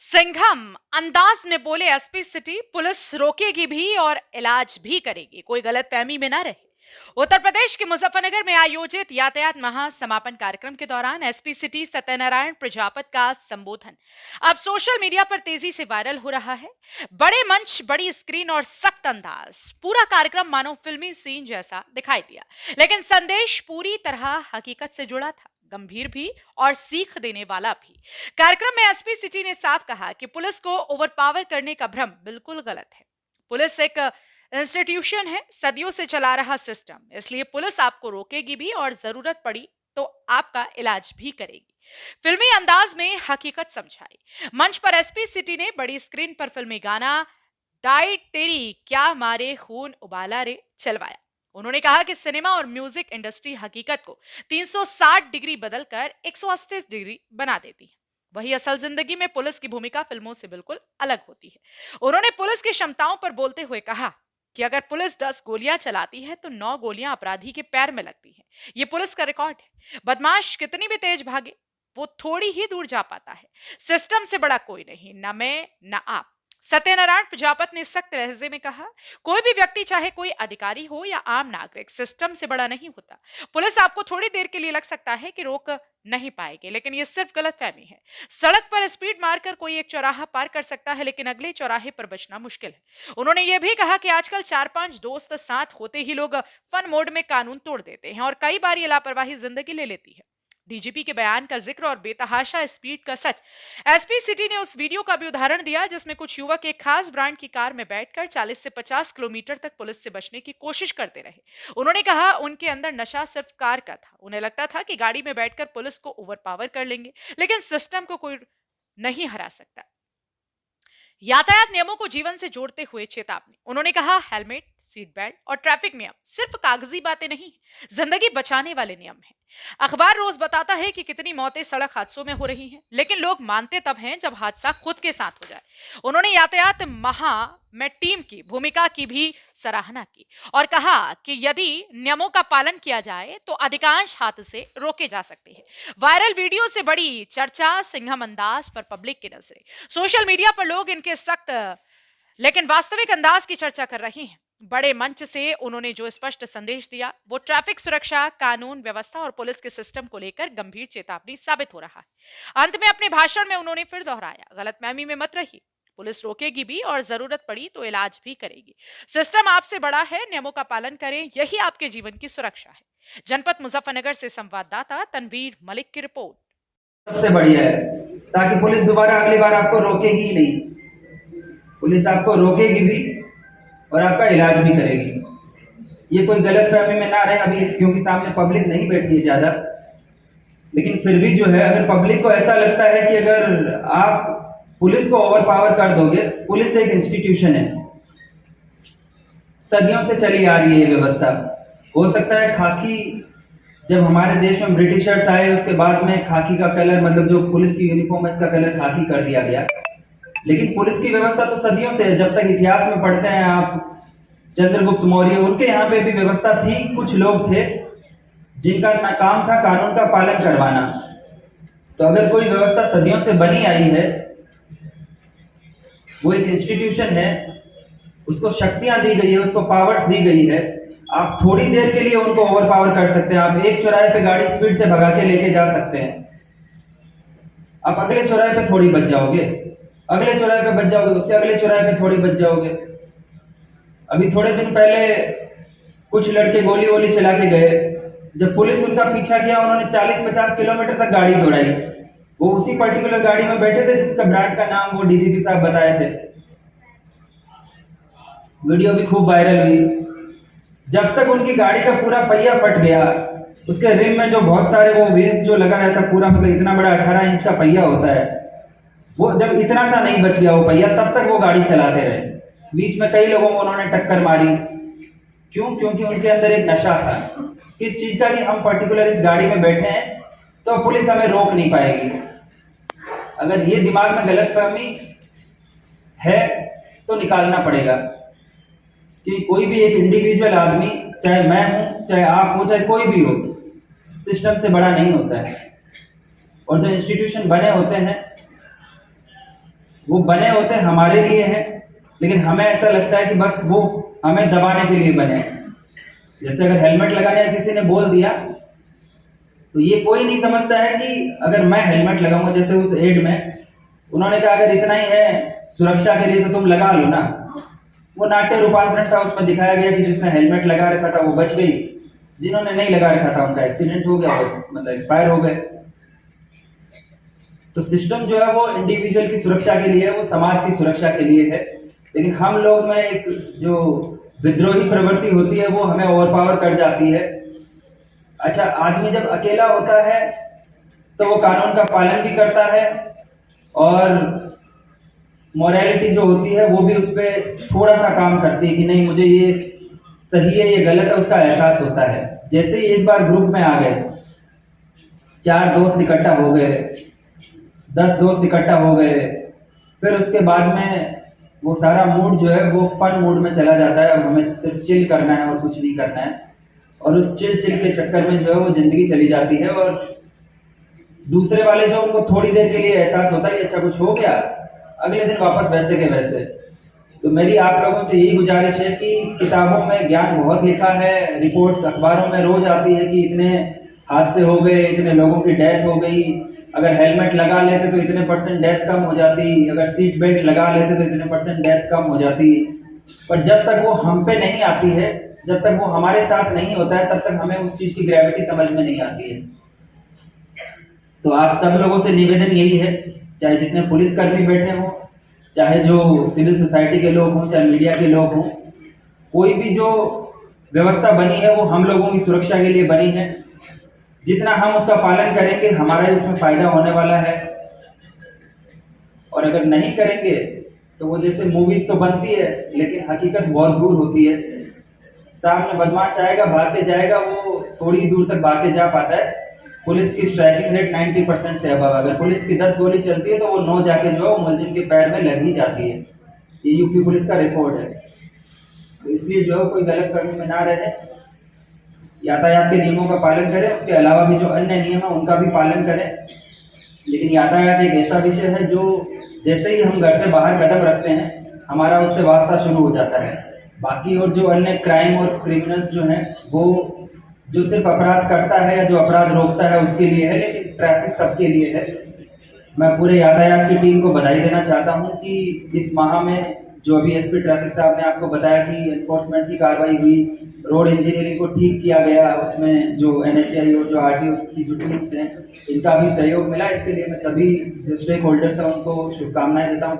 सिंघम अंदाज में बोले एसपी सिटी, पुलिस रोकेगी भी और इलाज भी करेगी, कोई गलतफहमी में ना रहे। उत्तर प्रदेश के मुजफ्फरनगर में आयोजित यातायात महासमापन कार्यक्रम के दौरान एसपी सिटी सत्यनारायण प्रजापत का संबोधन अब सोशल मीडिया पर तेजी से वायरल हो रहा है। बड़े मंच, बड़ी स्क्रीन और सख्त अंदाज, पूरा कार्यक्रम मानो फिल्मी सीन जैसा दिखाई दिया, लेकिन संदेश पूरी तरह हकीकत से जुड़ा था, गंभीर भी और सीख देने वाला भी। कार्यक्रम में एसपी सिटी ने साफ कहा कि पुलिस को ओवरपावर करने का भ्रम बिल्कुल गलत है। पुलिस एक इंस्टीट्यूशन है, सदियों से चला रहा सिस्टम, इसलिए पुलिस आपको रोकेगी भी और जरूरत पड़ी तो आपका इलाज भी करेगी। फिल्मी अंदाज में हकीकत समझाई। मंच पर एसपी सिटी ने बड़ी स्क्रीन पर फिल्मी गाना डाइट तेरी क्या मारे खून उबाला रे चलवाया। उन्होंने कहा कि सिनेमा और म्यूजिक इंडस्ट्री हकीकत को 360 डिग्री बदलकर 180 डिग्री बना देती है। वही असल जिंदगी में पुलिस की भूमिका फिल्मों से बिल्कुल अलग होती है। उन्होंने पुलिस की क्षमताओं पर बोलते हुए कहा कि अगर पुलिस 10 गोलियां चलाती है तो 9 गोलियां अपराधी के पैर में लगती हैं। ये पुलिस का रिकॉर्ड है। बदमाश कितनी भी तेज भागे, वो थोड़ी ही दूर जा पाता है। सिस्टम से बड़ा कोई नहीं, ना मैं ना आप। सत्यनारायण प्रजापत ने सख्त लहजे में कहा, कोई भी व्यक्ति, चाहे कोई अधिकारी हो या आम नागरिक, सिस्टम से बड़ा नहीं होता। पुलिस आपको थोड़ी देर के लिए लग सकता है कि रोक नहीं पाएगी, लेकिन यह सिर्फ गलतफहमी है। सड़क पर स्पीड मारकर कोई एक चौराहा पार कर सकता है, लेकिन अगले चौराहे पर बचना मुश्किल है। उन्होंने यह भी कहा कि आजकल 4-5 दोस्त साथ होते ही लोग फन मोड में कानून तोड़ देते हैं और कई बार ये लापरवाही जिंदगी ले लेती है। डीजीपी के बयान का जिक्र और बेतहाशा स्पीड का सच। एसपी सिटी ने उस वीडियो का भी उदाहरण दिया जिसमें कुछ युवक एक खास ब्रांड की कार में बैठकर 40 से 50 किलोमीटर तक पुलिस से बचने की कोशिश करते रहे। उन्होंने कहा उनके अंदर नशा सिर्फ कार का था। उन्हें लगता था कि गाड़ी में बैठकर पुलिस को ओवरपावर कर लेंगे, लेकिन सिस्टम को कोई नहीं हरा सकता। यातायात नियमों को जीवन से जोड़ते हुए चेतावनी। उन्होंने कहा हेलमेट, सीट बेल्ट और ट्रैफिक नियम सिर्फ कागजी बातें नहीं, जिंदगी बचाने वाले नियम हैं। अखबार रोज बताता है कि कितनी मौतें सड़क हादसों में हो रही हैं, लेकिन लोग मानते तब हैं जब हादसा खुद के साथ हो जाए। उन्होंने यातायात महा में टीम की भूमिका की भी सराहना की और कहा कि यदि नियमों का पालन किया जाए तो अधिकांश हादसे रोके जा सकते हैं। वायरल वीडियो से बड़ी चर्चा, सिंघम अंदाज पर पब्लिक की नजरें। सोशल मीडिया पर लोग इनके सख्त लेकिन वास्तविक अंदाज की चर्चा कर रहे हैं। बड़े मंच से उन्होंने जो स्पष्ट संदेश दिया वो ट्रैफिक सुरक्षा, कानून व्यवस्था और पुलिस के सिस्टम को लेकर गंभीर चेतावनी साबित हो रहा है। अंत में अपने भाषण में उन्होंने फिर दोहराया, गलतफहमी में मत रहिए, पुलिस रोकेगी भी और जरूरत पड़ी तो इलाज भी करेगी। सिस्टम आपसे बड़ा है, नियमों का पालन करें, यही आपके जीवन की सुरक्षा है। जनपद मुजफ्फरनगर से संवाददाता तनवीर मलिक की रिपोर्ट। सबसे बढ़िया है ताकि पुलिस दोबारा अगली बार आपको रोकेगी ही नहीं। पुलिस आपको रोकेगी भी और आपका इलाज भी करेगी। ये कोई गलतफहमी में ना रहे अभी, क्योंकि सामने पब्लिक नहीं बैठी है ज्यादा, लेकिन फिर भी जो है, अगर पब्लिक को ऐसा लगता है कि अगर आप पुलिस को ओवरपावर कर दोगे, पुलिस एक इंस्टीट्यूशन है, सदियों से चली आ रही है ये व्यवस्था। हो सकता है खाकी, जब हमारे देश में ब्रिटिशर्स आए उसके बाद में खाकी का कलर, मतलब जो पुलिस की यूनिफॉर्म है इसका कलर खाकी कर दिया गया, लेकिन पुलिस की व्यवस्था तो सदियों से है। जब तक इतिहास में पढ़ते हैं आप, चंद्रगुप्त मौर्य, उनके यहाँ पे भी व्यवस्था थी। कुछ लोग थे जिनका काम था कानून का पालन करवाना। तो अगर कोई व्यवस्था सदियों से बनी आई है, वो एक इंस्टीट्यूशन है, उसको शक्तियां दी गई है, उसको पावर्स दी गई है, आप थोड़ी देर के लिए उनको ओवरपावर कर सकते हैं। आप एक चौराहे पे गाड़ी स्पीड से भगा के लेके जा सकते हैं, आप अगले चौराहे पे थोड़ी बच जाओगे, अगले चौराहे पे बच जाओगे, उसके अगले चौराहे पे थोड़ी बच जाओगे। अभी थोड़े दिन पहले कुछ लड़के गोली वोली चला के गए, जब पुलिस उनका पीछा किया उन्होंने 40-50 किलोमीटर तक गाड़ी दौड़ाई। वो उसी पर्टिकुलर गाड़ी में बैठे थे जिसका ब्रांड का नाम वो डीजीपी साहब बताए थे। वीडियो भी खूब वायरल हुई। जब तक उनकी गाड़ी का पूरा पहिया फट गया, उसके रिम में जो बहुत सारे वो व्हील्स जो लगा रहता पूरा, मतलब इतना बड़ा 18 इंच का पहिया होता है, वो जब इतना सा नहीं बच गया वो पहिया, तब तक वो गाड़ी चलाते रहे। बीच में कई लोगों को उन्होंने टक्कर मारी। क्यों? क्योंकि उनके अंदर एक नशा था, किस चीज का, कि हम पर्टिकुलर इस गाड़ी में बैठे हैं तो पुलिस हमें रोक नहीं पाएगी। अगर ये दिमाग में गलतफहमी है तो निकालना पड़ेगा कि कोई भी एक इंडिविजुअल आदमी, चाहे मैं हूं, चाहे आप हो, चाहे कोई भी हो, सिस्टम से बड़ा नहीं होता है। और जो इंस्टीट्यूशन बने होते हैं वो बने होते हमारे लिए हैं, लेकिन हमें ऐसा लगता है कि बस वो हमें दबाने के लिए बने हैं। जैसे अगर हेलमेट लगाने का किसी ने बोल दिया तो ये कोई नहीं समझता है कि अगर मैं हेलमेट लगाऊंगा, जैसे उस एड में उन्होंने कहा अगर इतना ही है सुरक्षा के लिए तो तुम लगा लो ना। वो नाट्य रूपांतरण था, उसमें दिखाया गया कि जिसने हेलमेट लगा रखा था वो बच गई, जिन्होंने नहीं लगा रखा था उनका एक्सीडेंट हो गया, मतलब एक्सपायर हो गए। तो सिस्टम जो है वो इंडिविजुअल की सुरक्षा के लिए है, वो समाज की सुरक्षा के लिए है, लेकिन हम लोग में एक जो विद्रोही प्रवृत्ति होती है वो हमें ओवरपावर कर जाती है। अच्छा, आदमी जब अकेला होता है तो वो कानून का पालन भी करता है और मोरालिटी जो होती है वो भी उस पर थोड़ा सा काम करती है कि नहीं मुझे ये सही है ये गलत है, उसका एहसास होता है। जैसे ही एक बार ग्रुप में आ गए, 4 दोस्त इकट्ठा हो गए, 10 दोस्त इकट्ठा हो गए, फिर उसके बाद में वो सारा मूड जो है वो फन मूड में चला जाता है। अब हमें सिर्फ चिल करना है और कुछ नहीं करना है, और उस चिल के चक्कर में जो है वो जिंदगी चली जाती है। और दूसरे वाले जो उनको थोड़ी देर के लिए एहसास होता है कि अच्छा कुछ हो गया, अगले दिन वापस वैसे के वैसे। तो मेरी आप लोगों से यही गुजारिश है कि किताबों में ज्ञान बहुत लिखा है, रिपोर्ट्स अखबारों में रोज आती है कि इतने हादसे हो गए, इतने लोगों की डेथ हो गई, अगर हेलमेट लगा लेते तो इतने % डेथ कम हो जाती, अगर सीट बेल्ट लगा लेते तो इतने % डेथ कम हो जाती। पर जब तक वो हम पे नहीं आती है, जब तक वो हमारे साथ नहीं होता है, तब तक हमें उस चीज की ग्रेविटी समझ में नहीं आती है। तो आप सब लोगों से निवेदन यही है, चाहे जितने पुलिसकर्मी बैठे हों, चाहे जो सिविल सोसाइटी के लोग हों, चाहे मीडिया के लोग हों, कोई भी जो व्यवस्था बनी है वो हम लोगों की सुरक्षा के लिए बनी है। जितना हम उसका पालन करेंगे हमारा ही उसमें फायदा होने वाला है, और अगर नहीं करेंगे तो वो जैसे मूवीज तो बनती है लेकिन हकीकत बहुत दूर होती है। सामने बदमाश आएगा, भाग के जाएगा, वो थोड़ी दूर तक भाग के जा पाता है। पुलिस की स्ट्राइकिंग रेट 90% से अबव, अगर पुलिस की 10 गोली चलती है तो वो 9 जाके जो है मुलजिम के पैर में लग ही जाती है। ये यूपी पुलिस का रिकॉर्ड है। तो इसलिए जो है कोई गलत करने में ना रहे, यातायात के नियमों का पालन करें, उसके अलावा भी जो अन्य नियम है उनका भी पालन करें। लेकिन यातायात एक ऐसा विषय है जो जैसे ही हम घर से बाहर कदम रखते हैं हमारा उससे वास्ता शुरू हो जाता है। बाकी और जो अन्य क्राइम और क्रिमिनल्स जो हैं वो जो सिर्फ अपराध करता है या जो अपराध रोकता है उसके लिए है, लेकिन ट्रैफिक सबके लिए है। मैं पूरे यातायात की टीम को बधाई देना चाहता हूं कि इस माह में जो अभी एसपी ट्रैफिक साहब ने आपको बताया कि एनफोर्समेंट की कार्रवाई हुई, रोड इंजीनियरिंग को ठीक किया गया, उसमें जो एनएचएआई और जो आरटीओ की जो टीम्स हैं इनका भी सहयोग मिला। इसके लिए मैं सभी जो स्टेक होल्डर्स हैं उनको शुभकामनाएं देता हूँ।